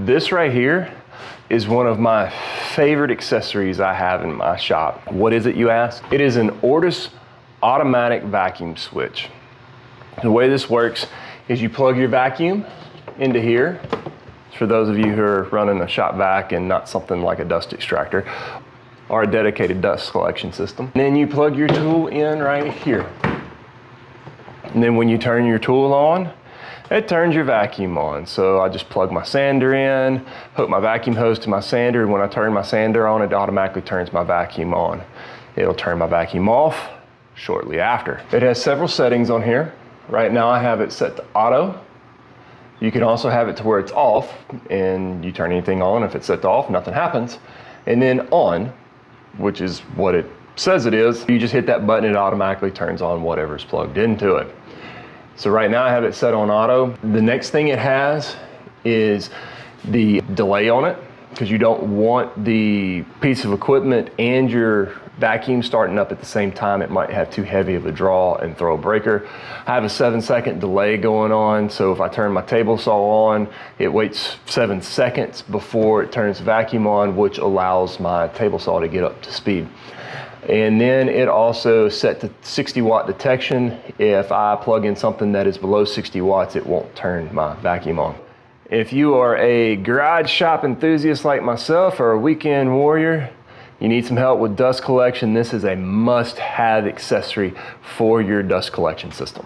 This right here is one of my favorite accessories I have in my shop. What is it, you ask? It is an Ortis automatic vacuum switch. The way this works is you plug your vacuum into here. For those of you who are running a shop vac and not something like a dust extractor or a dedicated dust collection system. And then you plug your tool in right here. And then when you turn your tool on, it turns your vacuum on. So I just plug my sander in, hook my vacuum hose to my sander, and when I turn my sander on, it automatically turns my vacuum on. It'll turn my vacuum off shortly after. It has several settings on here. Right now I have it set to auto. You can also have it to where it's off and you turn anything on. If it's set to off, nothing happens. And then on, which is what it says it is, you just hit that button, it automatically turns on whatever's plugged into it. So right now I have it set on auto. The next thing it has is the delay on it, because you don't want the piece of equipment and your vacuum starting up at the same time. It might have too heavy of a draw and throw a breaker. I have a 7-second delay going on, so if I turn my table saw on, it waits 7 seconds before it turns the vacuum on, which allows my table saw to get up to speed. And then it also set to 60 watt detection. If I plug in something that is below 60 watts, it won't turn my vacuum on. If you are a garage shop enthusiast like myself or a weekend warrior, you need some help with dust collection, this is a must-have accessory for your dust collection system.